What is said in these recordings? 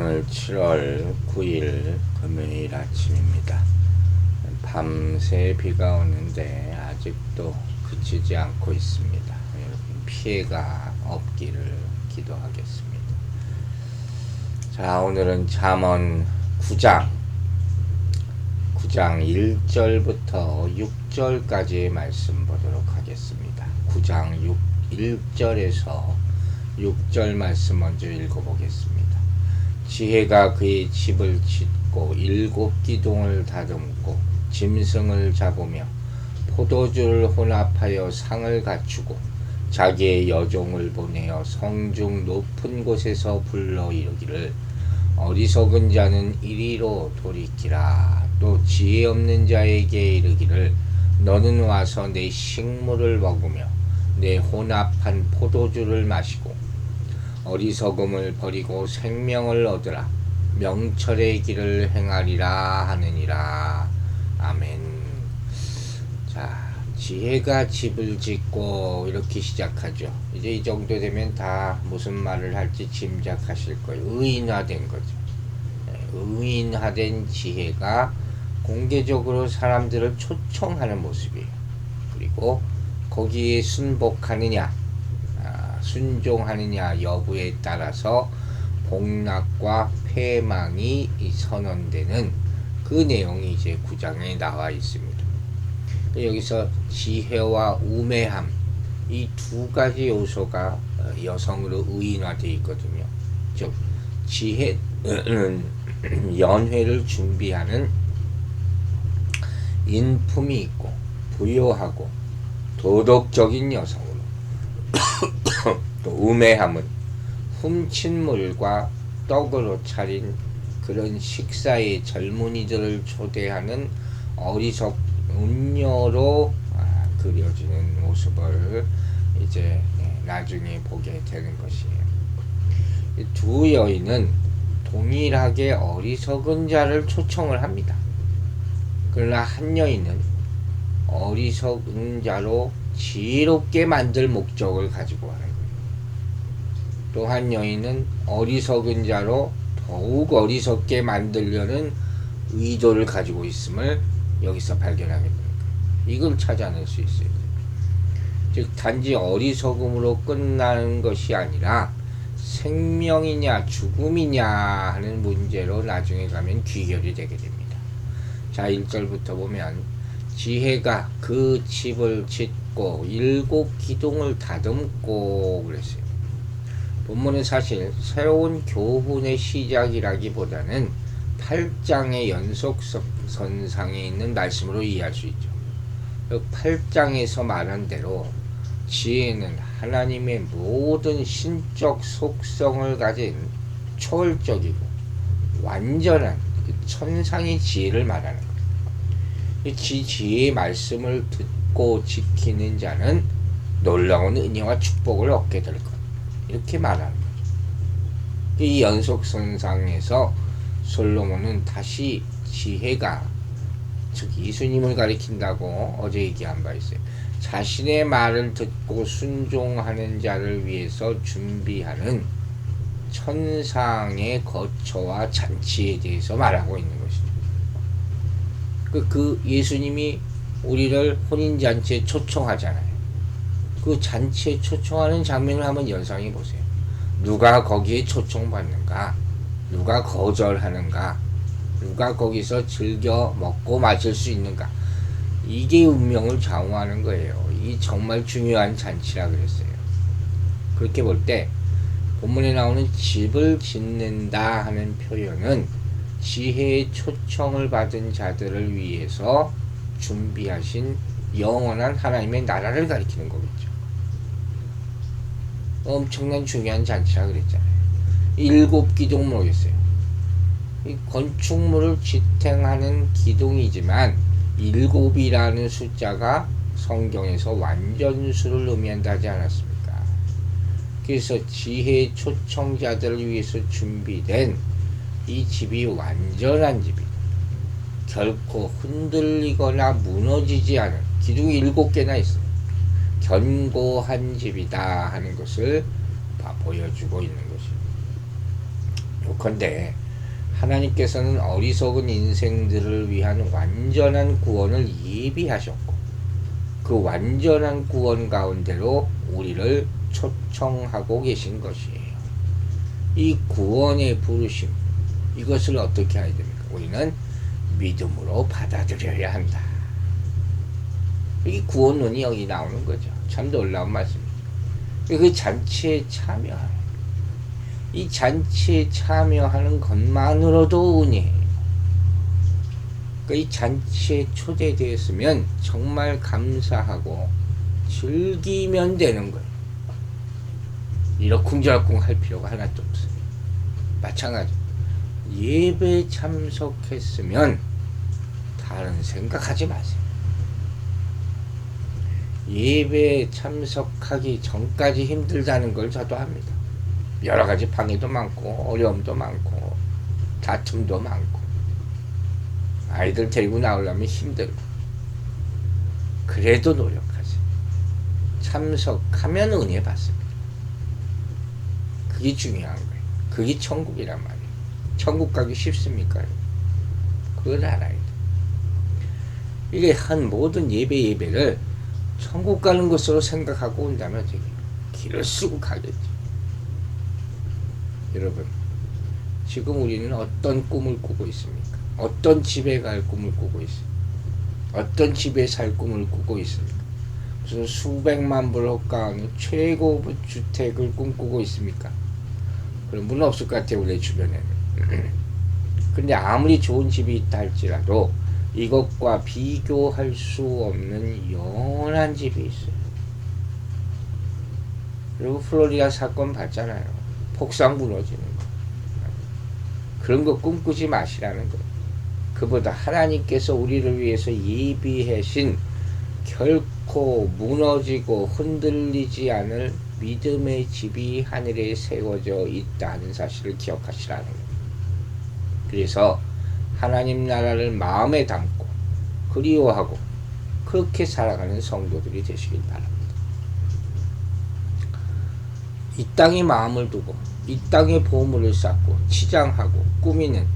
오늘 7월 9일 금요일 아침입니다. 밤새 비가 오는데 아직도 그치지 않고 있습니다. 여러분 피해가 없기를 기도하겠습니다. 자, 오늘은 잠언 9장 1절부터 6절까지의 말씀 보도록 하겠습니다. 9장 1절에서 6절 말씀 먼저 읽어보겠습니다. 지혜가 그의 집을 짓고 7 기둥을 다듬고 짐승을 잡으며 포도주를 혼합하여 상을 갖추고 자기의 여종을 보내어 성중 높은 곳에서 불러 이르기를 어리석은 자는 이리로 돌이키라. 또 지혜 없는 자에게 이르기를 너는 와서 내 식물을 먹으며 내 혼합한 포도주를 마시고 어리석음을 버리고 생명을 얻으라. 명철의 길을 행하리라 하느니라. 아멘. 자, 지혜가 집을 짓고 이렇게 시작하죠. 이제 이 정도 되면 다 무슨 말을 할지 짐작하실 거예요. 의인화된 거죠. 의인화된 지혜가 공개적으로 사람들을 초청하는 모습이에요. 그리고 거기에 순복하느냐 순종하느냐 여부에 따라서 복락과 패망이 선언되는 그 내용이 이제 9장에 나와 있습니다. 여기서 지혜와 우매함 이 두 가지 요소가 여성으로 의인화되어 있거든요. 즉 지혜는 연회를 준비하는 인품이 있고 부요하고 도덕적인 여성으로 또 우매함은 훔친 물과 떡으로 차린 그런 식사에 젊은이들을 초대하는 어리석 음녀로 그려지는 모습을 이제 나중에 보게 되는 것이에요. 이 두 여인은 동일하게 어리석은 자를 초청을 합니다. 그러나 한 여인은 어리석은 자로 지혜롭게 만들 목적을 가지고 하는 거예요. 또 한 여인은 어리석은 자로 더욱 어리석게 만들려는 의도를 가지고 있음을 여기서 발견하게 됩니다. 이걸 찾아낼 수 있어요. 즉 단지 어리석음으로 끝나는 것이 아니라 생명이냐 죽음이냐 하는 문제로 나중에 가면 귀결이 되게 됩니다. 자, 1절부터 보면 지혜가 그 집을 짓고 7 기둥을 다듬고 그랬어요. 본문은 사실 새로운 교훈의 시작이라기보다는 8장의 연속선상에 있는 말씀으로 이해할 수 있죠. 8장에서 말한 대로 지혜는 하나님의 모든 신적 속성을 가진 초월적이고 완전한 그 천상의 지혜를 말하는 거예요. 지혜의 말씀을 듣고 지키는 자는 놀라운 은혜와 축복을 얻게 될 것. 이렇게 말하는 거죠. 이 연속선상에서 솔로몬은 다시 지혜가 즉 예수님을 가리킨다고 어제 얘기한 바 있어요. 자신의 말을 듣고 순종하는 자를 위해서 준비하는 천상의 거처와 잔치에 대해서 말하고 있는 것이죠. 그 예수님이 우리를 혼인잔치에 초청하잖아요. 그 잔치에 초청하는 장면을 한번 연상해 보세요. 누가 거기에 초청받는가? 누가 거절하는가? 누가 거기서 즐겨 먹고 마실 수 있는가? 이게 운명을 좌우하는 거예요. 이 정말 중요한 잔치라 그랬어요. 그렇게 볼 때 본문에 나오는 집을 짓는다 하는 표현은 지혜의 초청을 받은 자들을 위해서 준비하신 영원한 하나님의 나라를 가리키는 거겠죠. 엄청난 중요한 잔치라 그랬잖아요. 7 기둥 모르겠어요. 이 건축물을 지탱하는 기둥이지만 7이라는 숫자가 성경에서 완전수를 의미한다 하지 않았습니까? 그래서 지혜 초청자들을 위해서 준비된 이 집이 완전한 집이다. 결코 흔들리거나 무너지지 않은 기둥이 7개나 있어요. 견고한 집이다 하는 것을 보여주고 있는 것입니다. 예컨대 하나님께서는 어리석은 인생들을 위한 완전한 구원을 예비하셨고 그 완전한 구원 가운데로 우리를 초청하고 계신 것이에요. 이 구원의 부르심, 이것을 어떻게 해야 됩니까? 우리는 믿음으로 받아들여야 한다. 이 구원론이 여기 나오는 거죠. 참 놀라운 말씀이죠. 그 잔치에 참여하는, 이 잔치에 참여하는 것만으로도 은혜예요. 이 잔치에 초대되었으면 정말 감사하고 즐기면 되는 거예요. 이러쿵저러쿵 할 필요가 하나도 없어요. 마찬가지 예배 참석했으면 다른 생각하지 마세요. 예배 참석하기 전까지 힘들다는 걸 저도 압니다. 여러 가지 방해도 많고 어려움도 많고 다툼도 많고 아이들 데리고 나오려면 힘들고 그래도 노력하세요. 참석하면 은혜 받습니다. 그게 중요한 거예요. 그게 천국이란 말이에요. 천국 가기 쉽습니까? 그걸 알아야 돼요. 이게 한 모든 예배를 천국 가는 것으로 생각하고 온다면 되게 길을 쓰고 가겠죠. 여러분, 지금 우리는 어떤 꿈을 꾸고 있습니까? 어떤 집에 갈 꿈을 꾸고 있습니까? 어떤 집에 살 꿈을 꾸고 있습니까? 무슨 수백만 불 호가하는 최고급 주택을 꿈꾸고 있습니까? 그런 분은 없을 것 같아요, 우리 주변에는. 근데 아무리 좋은 집이 있다 할지라도 이것과 비교할 수 없는 영원한 집이 있어요. 그리고 플로리다 사건 봤잖아요. 폭삭 무너지는 거. 그런 거 꿈꾸지 마시라는 거예요. 그보다 하나님께서 우리를 위해서 예비하신 결코 무너지고 흔들리지 않을 믿음의 집이 하늘에 세워져 있다는 사실을 기억하시라는 거예요. 그래서 하나님 나라를 마음에 담고 그리워하고 그렇게 살아가는 성도들이 되시길 바랍니다. 이 땅에 마음을 두고 이 땅에 보물을 쌓고 치장하고 꾸미는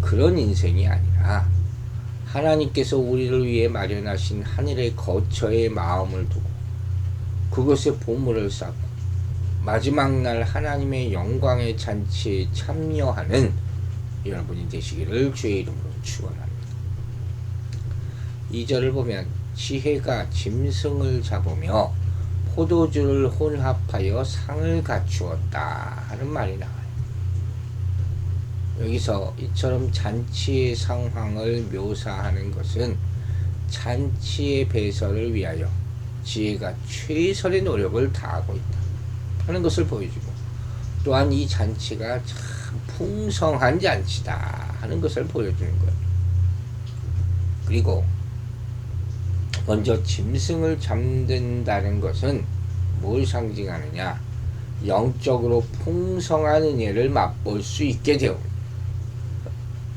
그런 인생이 아니라 하나님께서 우리를 위해 마련하신 하늘의 거처에 마음을 두고 그것에 보물을 쌓고 마지막 날 하나님의 영광의 잔치에 참여하는 여러분이 되시기를 주의 이름으로 축원합니다. 2절을 보면 지혜가 짐승을 잡으며 포도주를 혼합하여 상을 갖추었다 하는 말이 나와요. 여기서 이처럼 잔치의 상황을 묘사하는 것은 잔치의 배설을 위하여 지혜가 최선의 노력을 다하고 있다 하는 것을 보여주고 또한 이 잔치가 참 풍성한 잔치다 하는 것을 보여주는 거예요. 그리고 먼저 짐승을 잡는다는 것은 뭘 상징하느냐? 영적으로 풍성한 은혜를 맛볼 수 있게 되옵니다.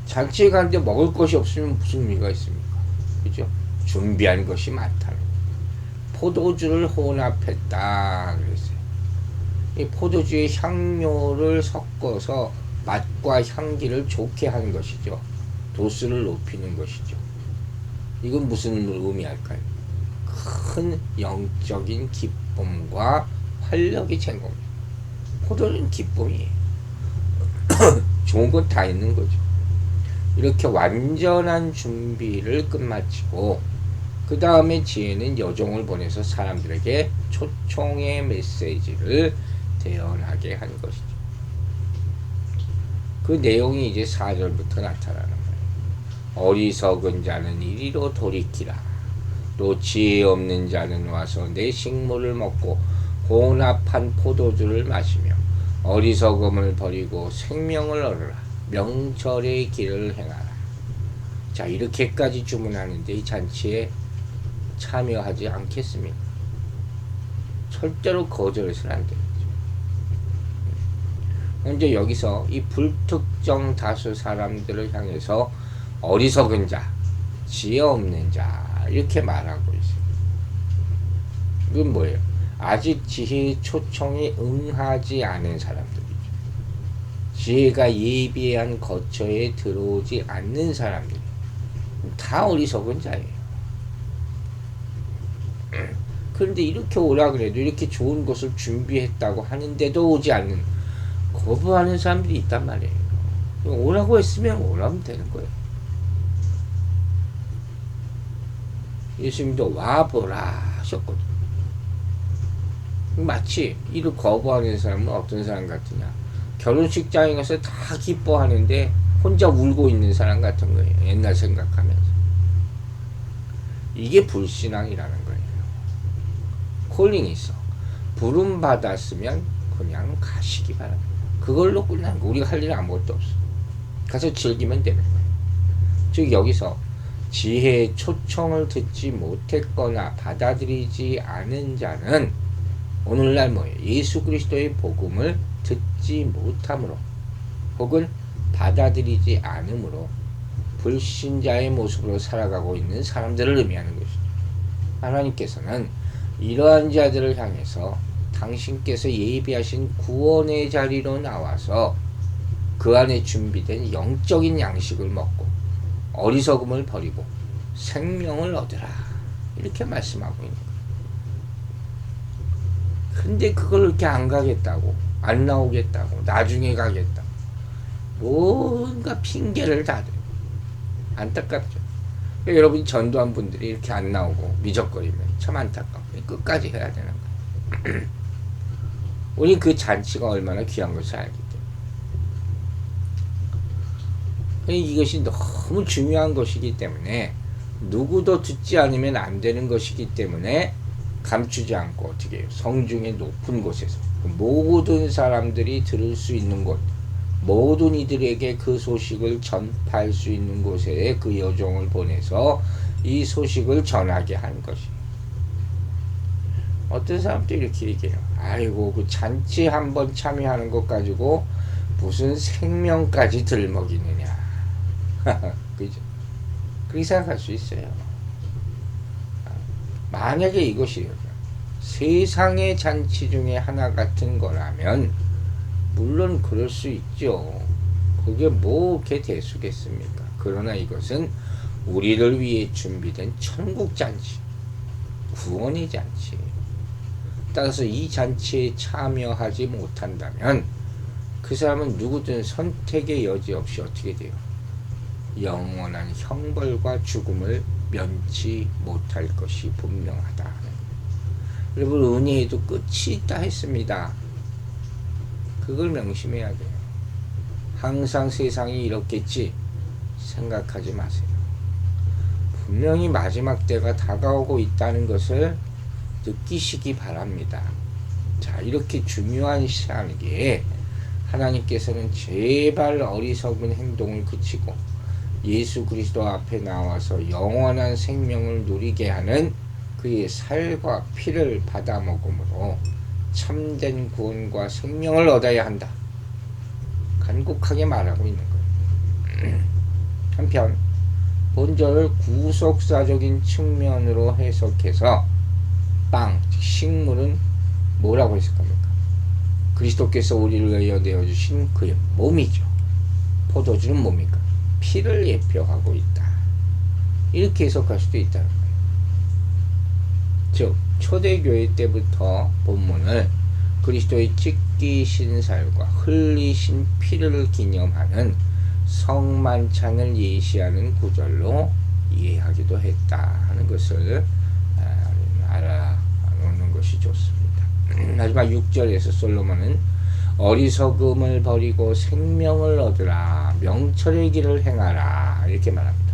잔치에 가는데 먹을 것이 없으면 무슨 의미가 있습니까? 그죠? 준비한 것이 많다는 거예요. 포도주를 혼합했다 그랬어요. 이 포도주에 향료를 섞어서 맛과 향기를 좋게 하는 것이죠. 도수를 높이는 것이죠. 이건 무슨 의미할까요? 큰 영적인 기쁨과 활력이 제공입니다. 포도는 기쁨이에요. 좋은 건 다 있는 거죠. 이렇게 완전한 준비를 끝마치고 그 다음에 지혜는 여종을 보내서 사람들에게 초청의 메시지를 대언하게 한 것이죠. 그 내용이 이제 4절부터 나타나는 거예요. 어리석은 자는 이리로 돌이키라. 또 지혜 없는 자는 와서 내 식물을 먹고 혼합한 포도주를 마시며 어리석음을 버리고 생명을 얻으라. 명철의 길을 행하라. 자, 이렇게까지 주문하는데 이 잔치에 참여하지 않겠습니까? 절대로 거절해서는 안 되겠죠. 먼저 여기서 이 불특정 다수 사람들을 향해서 어리석은 자, 지혜 없는 자 이렇게 말하고 있어요. 이건 뭐예요? 아직 지혜의 초청에 응하지 않은 사람들이죠. 지혜가 예비한 거처에 들어오지 않는 사람들 다 어리석은 자예요. 그런데 이렇게 오라 그래도 이렇게 좋은 것을 준비했다고 하는데도 오지 않는 거부하는 사람들이 있단 말이에요. 오라고 했으면 오라면 되는 거예요. 예수님도 와보라 하셨거든. 마치 이를 거부하는 사람은 어떤 사람 같으냐, 결혼식장에 가서 다 기뻐하는데 혼자 울고 있는 사람 같은 거예요. 옛날 생각하면서. 이게 불신앙이라는 거예요. 콜링이 있어. 부름 받았으면 그냥 가시기 바랍니다. 그걸로 끝난 거. 우리가 할 일은 아무것도 없어. 가서 즐기면 되는 거예요. 즉 여기서 지혜의 초청을 듣지 못했거나 받아들이지 않은 자는 오늘날 뭐예요? 예수 그리스도의 복음을 듣지 못함으로 혹은 받아들이지 않음으로 불신자의 모습으로 살아가고 있는 사람들을 의미하는 것이죠. 하나님께서는 이러한 자들을 향해서 당신께서 예비하신 구원의 자리로 나와서 그 안에 준비된 영적인 양식을 먹고 어리석음을 버리고 생명을 얻으라 이렇게 말씀하고 있는 거예요. 근데 그걸 이렇게 안 가겠다고, 안 나오겠다고, 나중에 가겠다, 뭔가 핑계를 다 대요. 안타깝죠. 그러니까 여러분 전도한 분들이 이렇게 안 나오고 미적거리면 참 안타까워요. 끝까지 해야 되는 거예요. 우리 그 잔치가 얼마나 귀한 것을 알기 때문에 이것이 너무 중요한 것이기 때문에 누구도 듣지 않으면 안 되는 것이기 때문에 감추지 않고 어떻게 해요? 성중의 높은 곳에서 모든 사람들이 들을 수 있는 곳, 모든 이들에게 그 소식을 전파할 수 있는 곳에 그 여종을 보내서 이 소식을 전하게 한 것이. 어떤 사람들이 이렇게 얘기해요. 아이고 그 잔치 한번 참여하는 것 가지고 무슨 생명까지 들먹이느냐. 그죠? 그렇게 생각할 수 있어요. 만약에 이것이 세상의 잔치 중에 하나 같은 거라면 물론 그럴 수 있죠. 그게 뭐 이렇게 대수겠습니까? 그러나 이것은 우리를 위해 준비된 천국 잔치, 구원의 잔치. 따라서 이 잔치에 참여하지 못한다면 그 사람은 누구든 선택의 여지 없이 어떻게 돼요? 영원한 형벌과 죽음을 면치 못할 것이 분명하다. 여러분 은혜에도 끝이 있다 했습니다. 그걸 명심해야 돼요. 항상 세상이 이렇겠지 생각하지 마세요. 분명히 마지막 때가 다가오고 있다는 것을 느끼시기 바랍니다. 자, 이렇게 중요한 시간기에 하나님께서는 제발 어리석은 행동을 그치고 예수 그리스도 앞에 나와서 영원한 생명을 누리게 하는 그의 살과 피를 받아 먹음으로 참된 구원과 생명을 얻어야 한다. 간곡하게 말하고 있는 거예요. 한편 본절을 구속사적인 측면으로 해석해서 빵, 식물은 뭐라고 했을 겁니까? 그리스도께서 우리를 위하여 내어주신 그의 몸이죠. 포도주는 뭡니까? 피를 예표하고 있다. 이렇게 해석할 수도 있다는 거예요. 즉 초대교회 때부터 본문을 그리스도의 찢기신 살과 흘리신 피를 기념하는 성만찬을 예시하는 구절로 이해하기도 했다 하는 것을 알아놓는 것이 좋습니다. 마지막 6절에서 솔로몬은 어리석음을 버리고 생명을 얻으라, 명철의 길을 행하라 이렇게 말합니다.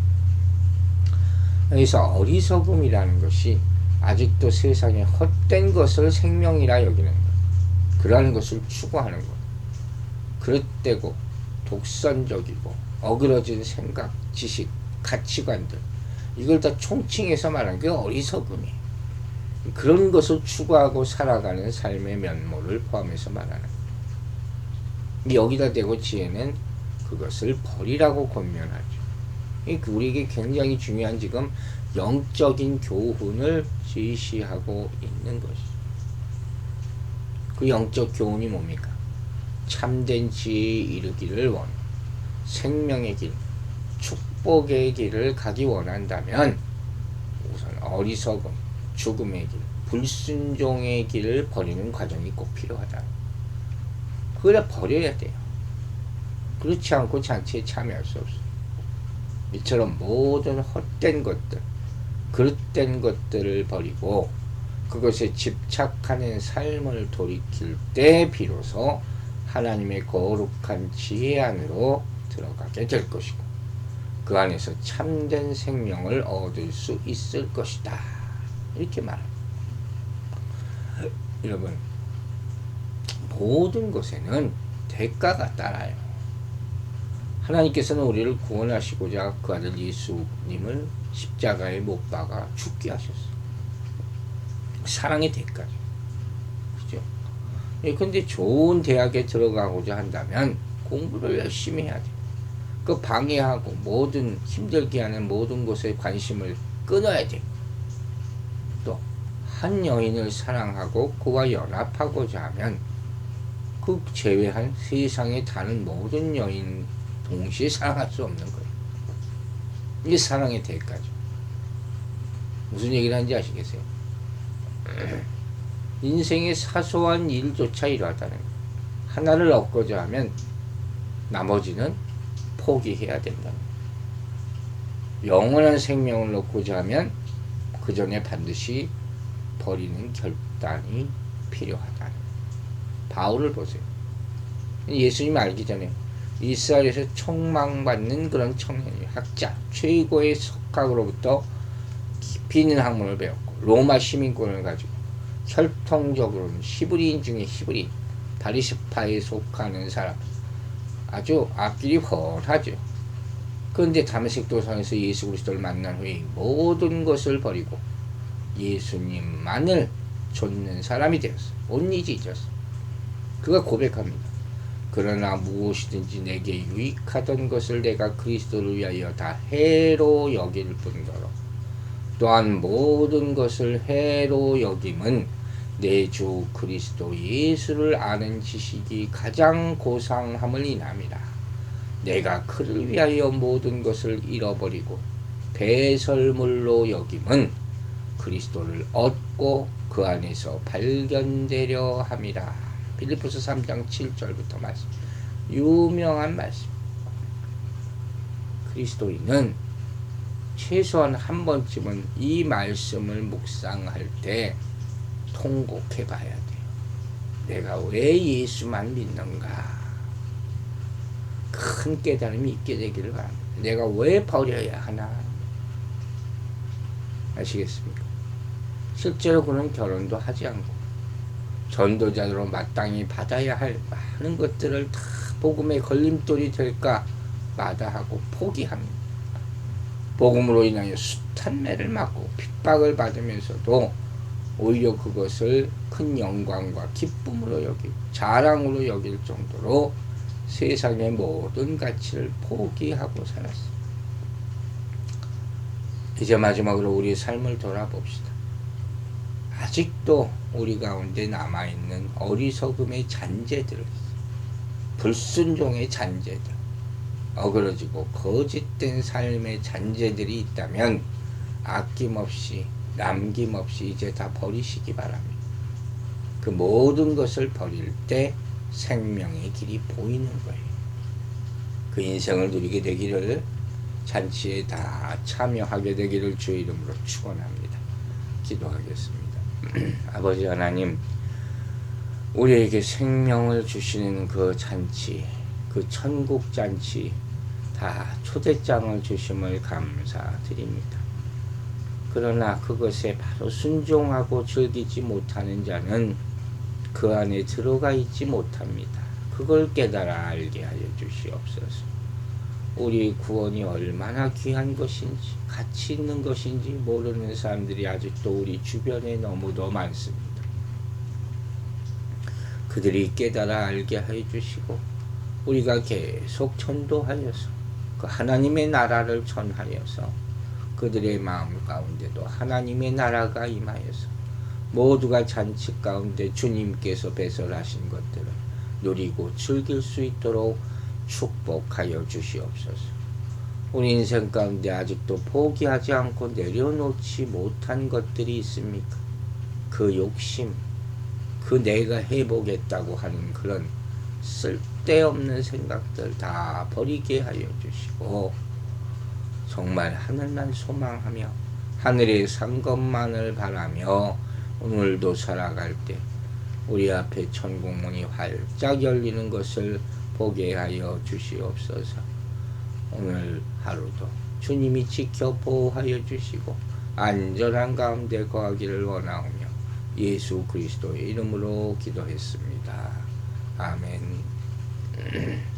여기서 어리석음이라는 것이 아직도 세상에 헛된 것을 생명이라 여기는 것, 그러한 것을 추구하는 것, 그릇되고 독선적이고 어그러진 생각, 지식, 가치관들, 이걸 다 총칭해서 말하는 게 어리석음이에요. 그런 것을 추구하고 살아가는 삶의 면모를 포함해서 말하는 거예요. 여기다 대고 지혜는 그것을 버리라고 권면하죠. 우리에게 굉장히 중요한 지금 영적인 교훈을 제시하고 있는 것이죠. 그 영적 교훈이 뭡니까? 참된 지혜에 이르기를 원, 생명의 길, 축복의 길을 가기 원한다면 우선 어리석음, 죽음의 길, 불순종의 길을 버리는 과정이 꼭 필요하다. 그걸 버려야 돼요. 그렇지 않고 잔치에 참여할 수 없어요. 이처럼 모든 헛된 것들, 그릇된 것들을 버리고 그것에 집착하는 삶을 돌이킬 때 비로소 하나님의 거룩한 지혜 안으로 들어가게 될 것이고 그 안에서 참된 생명을 얻을 수 있을 것이다. 이렇게 말합니다. 여러분, 모든 것에는 대가가 따라요. 하나님께서는 우리를 구원하시고자 그 아들 예수님을 십자가에 못 박아 죽게 하셨어요. 사랑의 대가죠. 그죠? 근데 좋은 대학에 들어가고자 한다면 공부를 열심히 해야 돼요. 그 방해하고 모든 힘들게 하는 모든 것에 관심을 끊어야 돼요. 또 한 여인을 사랑하고 그와 연합하고자 하면 그 제외한 세상에 다른 모든 여인 동시에 사랑할 수 없는 거예요. 이게 사랑의 대가죠. 무슨 얘기를 하는지 아시겠어요? 인생의 사소한 일조차 이러하다는 거예요. 하나를 얻고자 하면 나머지는 포기해야 된다는 거예요. 영원한 생명을 얻고자 하면 그 전에 반드시 버리는 결단이 필요하다는 거예요. 바울을 보세요. 예수님 알기 전에 이스라엘에서 총망받는 그런 청년이 학자, 최고의 석학으로부터 깊이 있는 학문을 배웠고 로마 시민권을 가지고 혈통적으로는 히브리인 중에 히브리인, 바리새파에 속하는 사람, 아주 앞길이 훤하죠. 그런데 다메섹 도상에서 예수 그리스도를 만난 후에 모든 것을 버리고 예수님만을 좇는 사람이 되었어요. 온리지 잊었어요. 그가 고백합니다. 그러나 무엇이든지 내게 유익하던 것을 내가 그리스도를 위하여 다 해로 여길 뿐더러 또한 모든 것을 해로 여김은 내 주 그리스도 예수를 아는 지식이 가장 고상함을 인함이라. 내가 그를 위하여 모든 것을 잃어버리고 배설물로 여김은 그리스도를 얻고 그 안에서 발견되려 함이라. 빌립보서 3장 7절부터 말씀. 유명한 말씀. 그리스도인은 최소한 한 번쯤은 이 말씀을 묵상할 때 통곡해 봐야 돼요. 내가 왜 예수만 믿는가? 큰 깨달음이 있게 되기를 바랍니다. 내가 왜 버려야 하나? 아시겠습니까? 실제로 그는 결혼도 하지 않고 전도자로 마땅히 받아야 할 많은 것들을 다 복음의 걸림돌이 될까 마다하고 포기합니다. 복음으로 인하여 숱한 매를 맞고 핍박을 받으면서도 오히려 그것을 큰 영광과 기쁨으로 여기고 자랑으로 여길 정도로 세상의 모든 가치를 포기하고 살았습니다. 이제 마지막으로 우리의 삶을 돌아봅시다. 아직도 우리 가운데 남아있는 어리석음의 잔재들, 불순종의 잔재들, 어그러지고 거짓된 삶의 잔재들이 있다면 아낌없이 남김없이 이제 다 버리시기 바랍니다. 그 모든 것을 버릴 때 생명의 길이 보이는 거예요. 그 인생을 누리게 되기를, 잔치에 다 참여하게 되기를 주의 이름으로 축원합니다. 기도하겠습니다. 아버지 하나님, 우리에게 생명을 주시는 그 잔치, 그 천국 잔치 다 초대장을 주심을 감사드립니다. 그러나 그것에 바로 순종하고 즐기지 못하는 자는 그 안에 들어가 있지 못합니다. 그걸 깨달아 알게 하여 주시옵소서. 우리 구원이 얼마나 귀한 것인지, 가치 있는 것인지 모르는 사람들이 아직도 우리 주변에 너무도 많습니다. 그들이 깨달아 알게 하여 주시고 우리가 계속 전도하여서 그 하나님의 나라를 전하여서 그들의 마음 가운데도 하나님의 나라가 임하여서 모두가 잔치 가운데 주님께서 배설하신 것들을 누리고 즐길 수 있도록 축복하여 주시옵소서. 우리 인생 가운데 아직도 포기하지 않고 내려놓지 못한 것들이 있습니까? 그 욕심, 그 내가 해보겠다고 하는 그런 쓸데없는 생각들 다 버리게 하여 주시고, 정말 하늘만 소망하며 하늘에 산 것만을 바라며 오늘도 살아갈 때 우리 앞에 천국문이 활짝 열리는 것을 보게 하여 주시옵소서. 오늘 하루도 주님이 지켜 보호하여 주시고 안전한 가운데 거하기를 원하오며 예수 그리스도의 이름으로 기도했습니다. 아멘.